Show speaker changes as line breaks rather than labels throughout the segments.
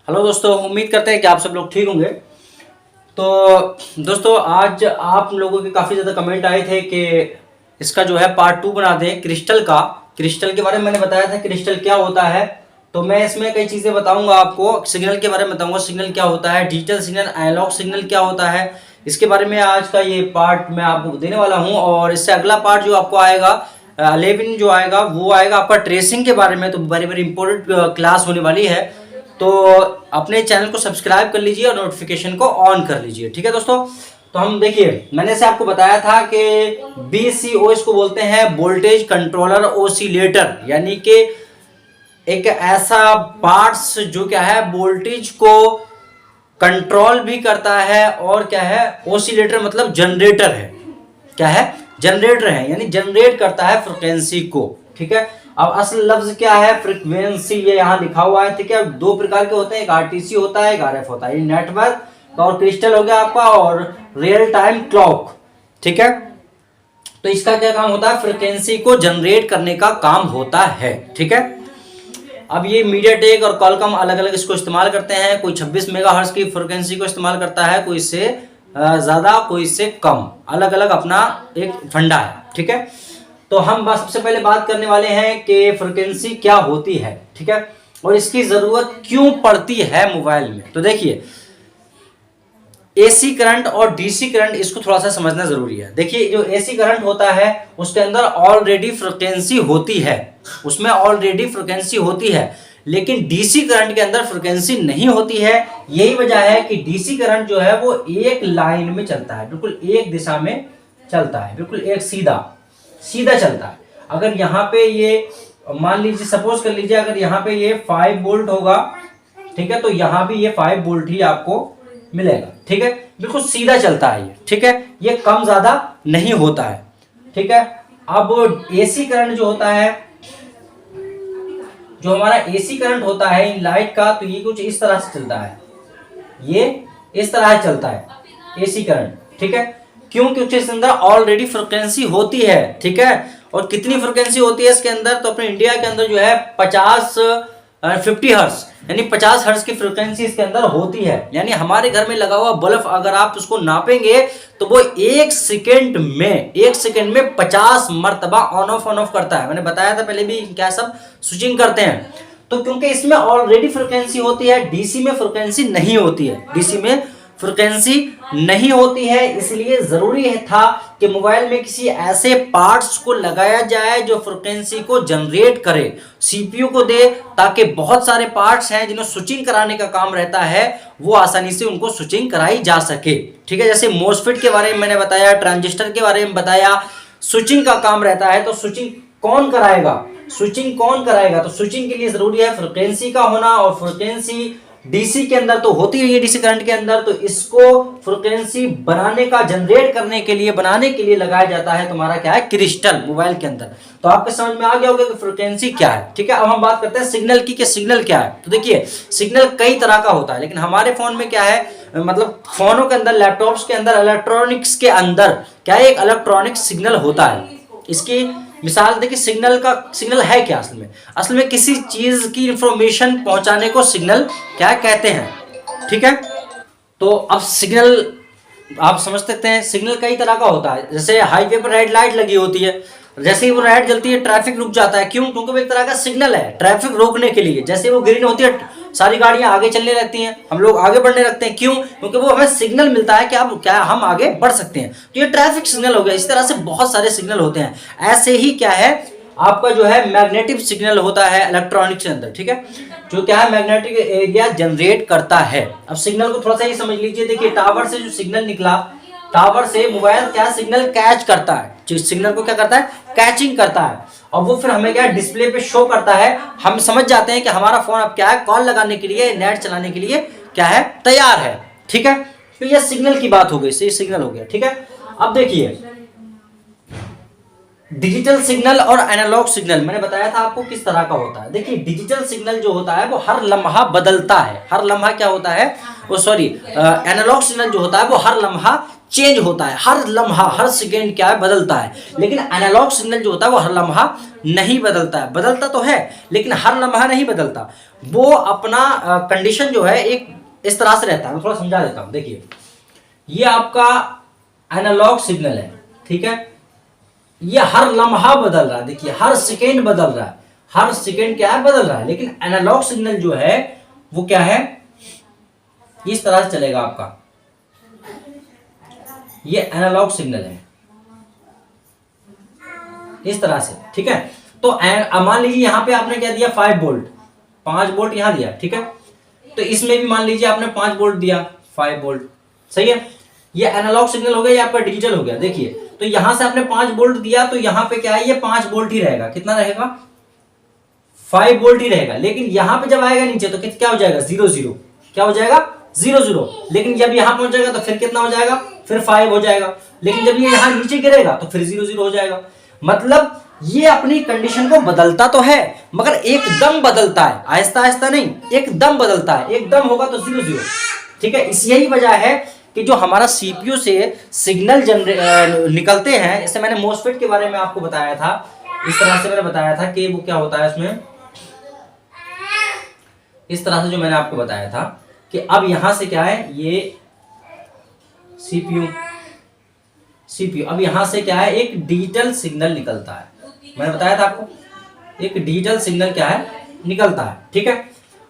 Hello दोस्तों, उम्मीद करते हैं कि आप सब लोग ठीक होंगे। तो दोस्तों, आज आप लोगों के काफ़ी ज़्यादा कमेंट आए थे कि इसका जो है पार्ट 2 बना दें क्रिस्टल का। क्रिस्टल के बारे में मैंने बताया था क्रिस्टल क्या होता है, तो मैं इसमें कई चीज़ें बताऊंगा आपको। सिग्नल के बारे में बताऊंगा, सिग्नल क्या होता है, डिजिटल सिग्नल, एनालॉग सिग्नल क्या होता है, इसके बारे में आज का ये पार्ट मैं आपको देने वाला हूँ। और इससे अगला पार्ट जो आपको आएगा 11 जो आएगा वो आएगा आपका ट्रेसिंग के बारे में। तो वेरी वेरी इंपॉर्टेंट क्लास होने वाली है, तो अपने चैनल को सब्सक्राइब कर लीजिए और नोटिफिकेशन को ऑन कर लीजिए। ठीक है दोस्तों, तो हम देखिए, मैंने से आपको बताया था कि BCO इसको बोलते हैं वोल्टेज कंट्रोलर ओसिलेटर, यानी कि एक ऐसा पार्ट्स जो क्या है वोल्टेज को कंट्रोल भी करता है और क्या है ओसिलेटर मतलब जनरेटर है। क्या है? जनरेटर है, यानी जनरेट करता है फ्रिक्वेंसी को। ठीक है, अब असल लफ्ज क्या है? फ्रीक्वेंसी, ये यहाँ लिखा हुआ है। ठीक है, दो प्रकार के होते हैं, एक RTC होता है, एक RF होता है। ये नेटवर्क और क्रिस्टल हो गया आपका, और रियल टाइम क्लॉक। ठीक है, तो इसका क्या काम होता है? फ्रीक्वेंसी को जनरेट करने का काम होता है। ठीक है, अब ये मीडियाटेक और कॉलकॉम अलग अलग इसको इस्तेमाल करते हैं। कोई 26 मेगाहर्ट्ज की फ्रीक्वेंसी को इस्तेमाल करता है, कोई इससे ज़्यादा, कोई इससे कम। अलग अलग अपना एक फंडा है। ठीक है, तो हम बस सबसे पहले बात करने वाले हैं कि फ्रीक्वेंसी क्या होती है। ठीक है, और इसकी ज़रूरत क्यों पड़ती है मोबाइल में। तो देखिए, AC करंट और DC करंट, इसको थोड़ा सा समझना जरूरी है। देखिए, जो AC करंट होता है उसके अंदर ऑलरेडी फ्रीक्वेंसी होती है, उसमें ऑलरेडी फ्रीक्वेंसी होती है, लेकिन DC करंट के अंदर फ्रीक्वेंसी नहीं होती है। यही वजह है कि DC करंट जो है वो एक लाइन में चलता है, बिल्कुल एक दिशा में चलता है, बिल्कुल एक सीधा चलता है। अगर यहाँ पे ये मान लीजिए, सपोज कर लीजिए, अगर यहाँ पे ये 5 वोल्ट होगा, ठीक है, तो यहाँ भी ये 5 वोल्ट ही आपको मिलेगा। ठीक है, बिल्कुल सीधा चलता है ये। ठीक है, ये कम ज्यादा नहीं होता है। ठीक है, अब AC करंट जो होता है, जो हमारा AC करंट होता है लाइट का, तो ये कुछ इस तरह से चलता है, ये इस तरह से चलता है AC करंट। ठीक है, क्यों? क्योंकि इसके अंदर ऑलरेडी फ्रिक्वेंसी होती है। ठीक है, और कितनी फ्रिक्वेंसी होती है इसके अंदर? तो अपने इंडिया के अंदर जो है 50 हर्ट्ज, यानी 50 हर्ट्ज की फ्रिक्वेंसी इसके अंदर होती है। यानी हमारे घर में लगा हुआ बल्ब अगर आप उसको नापेंगे तो वो एक सेकेंड में 50 मरतबा ऑन ऑफ करता है। मैंने बताया था पहले भी क्या सब स्विचिंग करते हैं। तो क्योंकि इसमें ऑलरेडी फ्रिक्वेंसी होती है, DC में फ्रिक्वेंसी नहीं होती है, DC में फ्रिक्वेंसी नहीं होती है, इसलिए जरूरी था कि मोबाइल में किसी ऐसे पार्ट्स को लगाया जाए जो फ्रिक्वेंसी को जनरेट करे, CPU को दे, ताकि बहुत सारे पार्ट्स हैं जिन्हें स्विचिंग कराने का काम रहता है, वो आसानी से उनको स्विचिंग कराई जा सके। ठीक है, जैसे मोसफेट के बारे में मैंने बताया, ट्रांजिस्टर के बारे में बताया, स्विचिंग का काम रहता है। तो स्विचिंग कौन कराएगा? तो स्विचिंग के लिए जरूरी है फ्रिक्वेंसी का होना, और फ्रिक्वेंसी DC के अंदर तो होती है, DC करंट के अंदर, तो इसको फ्रिक्वेंसी बनाने का, जनरेट करने के लिए, बनाने के लिए लगाया जाता है तुम्हारा क्या है? क्रिस्टल, मोबाइल के अंदर। तो आपके समझ में आ गया होगा कि फ्रिक्वेंसी क्या है। ठीक है, अब हम बात करते हैं सिग्नल की, कि सिग्नल क्या है। तो देखिए, सिग्नल कई तरह का होता है, लेकिन हमारे फोन में क्या है, मतलब फोनों के अंदर, लैपटॉप्स के अंदर, इलेक्ट्रॉनिक्स के अंदर क्या है? एक इलेक्ट्रॉनिक सिग्नल होता है। इसकी मिसाल देखिए, सिग्नल है क्या? असल में किसी चीज की इंफॉर्मेशन पहुंचाने को सिग्नल क्या कहते हैं। ठीक है, तो अब सिग्नल आप समझ सकते हैं, सिग्नल कई तरह का होता है। जैसे हाईवे पर रेड लाइट लगी होती है, जैसे ही वो रेड जलती है ट्रैफिक रुक जाता है। क्यों? क्योंकि वो एक तरह का सिग्नल है ट्रैफिक रोकने के लिए। जैसे वो ग्रीन होती है, सारी गाड़ियां आगे चलने लगती हैं, हम लोग आगे बढ़ने लगते हैं। क्यों? क्योंकि वो हमें सिग्नल मिलता है कि अब क्या हम आगे बढ़ सकते हैं। तो ये ट्रैफिक सिग्नल हो गया। इस तरह से बहुत सारे सिग्नल होते हैं। ऐसे ही क्या है, आपका जो है मैग्नेटिक सिग्नल होता है इलेक्ट्रॉनिक्स के अंदर। ठीक है, जो क्या है मैग्नेटिक एरिया जनरेट करता है। अब सिग्नल को थोड़ा सा ये समझ लीजिए। देखिए, टावर से जो सिग्नल निकला, टावर से मोबाइल क्या सिग्नल कैच करता है, सिग्नल को क्या करता है? कैचिंग करता है, और वो फिर हमें क्या डिस्प्ले पे शो करता है। हम समझ जाते हैं कि हमारा फोन अब क्या है, कॉल लगाने के लिए, नेट चलाने के लिए क्या है, तैयार है। ठीक है, तो ये सिग्नल की बात हो गई, ये सिग्नल हो गया। ठीक है, अब देखिए, डिजिटल सिग्नल और एनालॉग सिग्नल मैंने बताया था आपको किस तरह का होता है। देखिए, डिजिटल सिग्नल जो होता है वो हर लम्हा बदलता है, हर लम्हा क्या होता है, वो सॉरी, एनालॉग सिग्नल जो होता है वो हर लम्हा चेंज होता है, हर लम्हा हर सेकेंड क्या है बदलता है। लेकिन एनालॉग सिग्नल जो होता है वो हर लम्हा नहीं बदलता है, बदलता तो है लेकिन हर लम्हा नहीं बदलता। वो अपना कंडीशन जो है एक इस तरह से रहता है। मैं थोड़ा समझा देता हूं। देखिए ये आपका एनालॉग सिग्नल है, ठीक है, ये हर लम्हा बदल रहा है, देखिए हर सेकेंड बदल रहा है, हर सेकेंड क्या है बदल रहा है। लेकिन एनालॉग सिग्नल जो है वो क्या है, इस तरह से चलेगा आपका, ये एनालॉग सिग्नल है इस तरह से, ठीक है। तो मान लीजिए यहां पे आपने क्या दिया 5 वोल्ट, 5 वोल्ट यहां दिया, ठीक है। तो इसमें भी मान लीजिए आपने 5 वोल्ट दिया, 5 वोल्ट, सही है। ये एनालॉग सिग्नल हो गया, ये आपका डिजिटल हो गया। देखिए तो यहां से आपने 5 वोल्ट दिया तो यहां पे क्या है, ये 5 वोल्ट ही रहेगा। कितना रहेगा, 5 वोल्ट ही रहेगा। लेकिन यहां पे जब आएगा नीचे तो क्या हो जाएगा, 0 0, क्या हो जाएगा 0 0। लेकिन जब यहां पहुंच जाएगा तो फिर कितना हो जाएगा, फिर 5 हो जाएगा। लेकिन जब ये यहां नीचे गिरेगा तो फिर 0 0 हो जाएगा। मतलब ये अपनी कंडीशन को बदलता तो है मगर एकदम बदलता है, आहिस्ता आहिस्ता नहीं, एकदम बदलता है। एकदम होगा तो 0 0, ठीक है। इस यही वजह है कि जो हमारा सीपीयू से सिग्नल निकलते हैं, इससे मैंने मोसफेट के बारे में आपको बताया था, इस तरह से मैंने बताया था कि वो क्या होता है उसमें, इस तरह से जो मैंने आपको बताया था कि अब यहां से क्या है, ये सीपीयू अब यहां से क्या है, एक डिजिटल सिग्नल निकलता है। मैंने बताया था आपको एक डिजिटल सिग्नल क्या है निकलता है, ठीक है।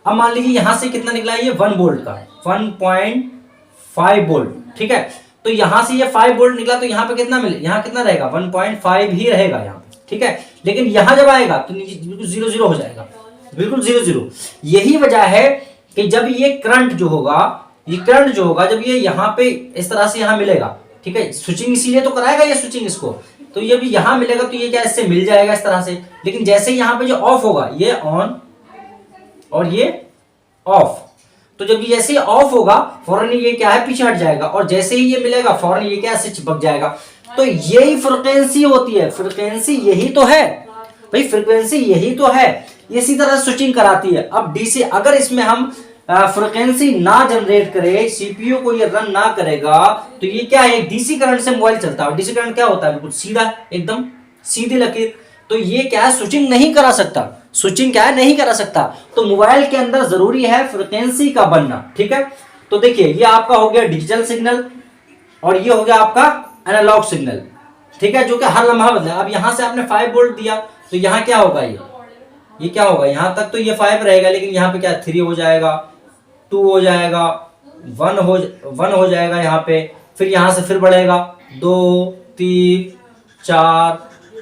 अब मान लीजिए यहां से कितना निकला है, ये 1 वोल्ट का 1.5 वोल्ट, ठीक है। तो यहां से ये 5 वोल्ट निकला तो यहां पे कितना मिले, यहां कितना रहेगा 1.5 ही रहेगा यहां पे, ठीक है। लेकिन यहां जब आएगा तो बिल्कुल 0 0 हो जाएगा, बिल्कुल 0 0। यही वजह है कि जब ये करंट जो होगा, जब ये यहाँ पे इस तरह से यहाँ मिलेगा, ठीक है, स्विचिंग इसीलिए तो कराएगा ये स्विचिंग इसको, तो ये भी यहाँ मिलेगा तो ये क्या इससे मिल जाएगा इस तरह से। लेकिन जैसे ही यहाँ पे जो ऑफ होगा, ये ऑन और ये ऑफ, तो जब ये जैसे ही ऑफ होगा फौरन ये क्या है पीछे हट जाएगा, और जैसे ही ये मिलेगा फौरन ये क्या ऐसे चिपक जाएगा। तो यही फ्रिक्वेंसी होती है, फ्रिक्वेंसी यही तो है भाई, फ्रिक्वेंसी यही तो है, इसी तरह स्विचिंग कराती है। अब डीसी अगर इसमें हम फ्रिक्वेंसी ना जनरेट करे, सीपीयू को ये रन ना करेगा तो ये क्या है, डीसी करंट से मोबाइल चलता है। डीसी करंट क्या होता है, बिल्कुल सीधा, एकदम सीधी लकीर। तो ये क्या है, स्विचिंग नहीं करा सकता, स्विचिंग क्या है नहीं करा सकता। तो मोबाइल के अंदर जरूरी है फ्रिक्वेंसी का बनना, ठीक है। तो देखिए ये आपका हो गया डिजिटल सिग्नल और ये हो गया आपका एनालॉग सिग्नल, ठीक है, जो कि हर लम्हा बदला। अब यहां से आपने 5 वोल्ट दिया तो यहाँ क्या होगा, ये क्या होगा, यहां तक तो ये 5 रहेगा, लेकिन यहाँ पे क्या 3 हो जाएगा, 2 हो जाएगा, 1 हो जाएगा यहाँ पे, फिर यहाँ से फिर बढ़ेगा 2 3 4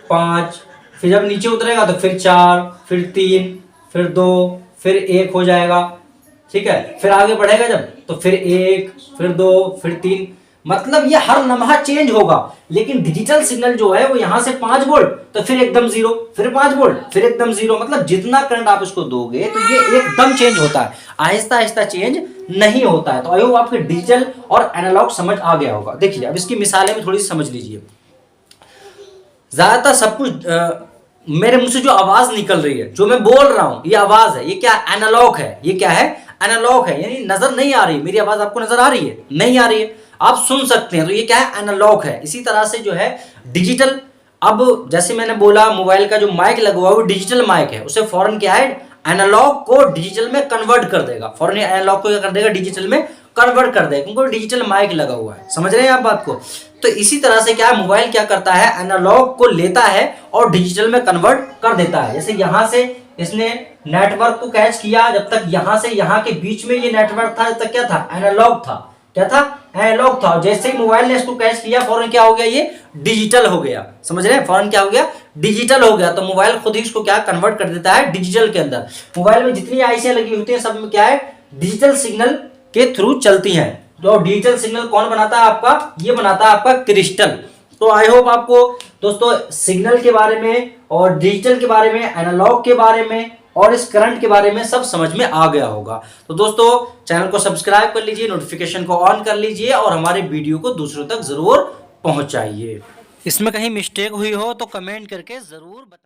5, फिर जब नीचे उतरेगा तो फिर 4, फिर 3, फिर 2, फिर 1 हो जाएगा, ठीक है। फिर आगे बढ़ेगा जब तो फिर 1, फिर 2, फिर 3। मतलब ये हर लम्हा चेंज होगा। लेकिन डिजिटल सिग्नल जो है वो यहां से 5 वोल्ट तो फिर एकदम 0, फिर 5 वोल्ट फिर एकदम 0। मतलब जितना करंट आप इसको दोगे तो ये एकदम चेंज होता है, आहिस्ता आहिस्ता चेंज नहीं होता है। तो आई होप आपके डिजिटल और एनालॉग समझ आ गया होगा। देखिए अब इसकी मिसालें में थोड़ी सी समझ लीजिए। ज्यादातर सब कुछ मेरे मुंह से जो आवाज निकल रही है, जो मैं बोल रहा हूं, ये आवाज है, ये क्या एनालॉग है, ये क्या है एनालॉग है, यानी नजर नहीं आ रही। मेरी आवाज आपको नजर आ रही है, नहीं आ रही है, आप सुन सकते हैं, तो ये क्या है एनालॉग है। इसी तरह से जो है डिजिटल, अब जैसे मैंने बोला मोबाइल का जो माइक लगा हुआ है वो डिजिटल माइक है, उसे फौरन क्या है एनालॉग को डिजिटल में कन्वर्ट कर देगा, फौरन एनालॉग को क्या कर देगा डिजिटल में कन्वर्ट कर देगा, क्योंकि डिजिटल माइक लगा हुआ है। समझ रहे हैं आप बात को। तो इसी तरह से क्या है मोबाइल क्या करता है, एनालॉग को लेता है और डिजिटल में कन्वर्ट कर देता है। जैसे यहां से इसने नेटवर्क को कैच किया, जब तक यहां से यहां के बीच में ये नेटवर्क था, जब तक क्या था एनालॉग था, क्या था एनालॉग था। जैसे ही मोबाइल ने इसको कैच किया फौरन क्या हो गया, ये डिजिटल हो गया। समझ रहे हैं, फौरन क्या हो गया डिजिटल हो गया। तो मोबाइल खुद ही इसको क्या कन्वर्ट कर देता है डिजिटल के अंदर। मोबाइल में जितनी आईसियां लगी होती हैं सब में क्या है डिजिटल सिग्नल के थ्रू चलती हैं। तो डिजिटल सिग्नल कौन बनाता है आपका, ये बनाता है आपका क्रिस्टल। तो आई होप आपको दोस्तों सिग्नल के बारे में और डिजिटल के बारे में, एनालॉग के बारे में और इस करंट के बारे में सब समझ में आ गया होगा। तो दोस्तों चैनल को सब्सक्राइब कर लीजिए, नोटिफिकेशन को ऑन कर लीजिए और हमारे वीडियो को दूसरों तक जरूर पहुंचाइए। इसमें कहीं मिस्टेक हुई हो तो कमेंट करके जरूर बताइए।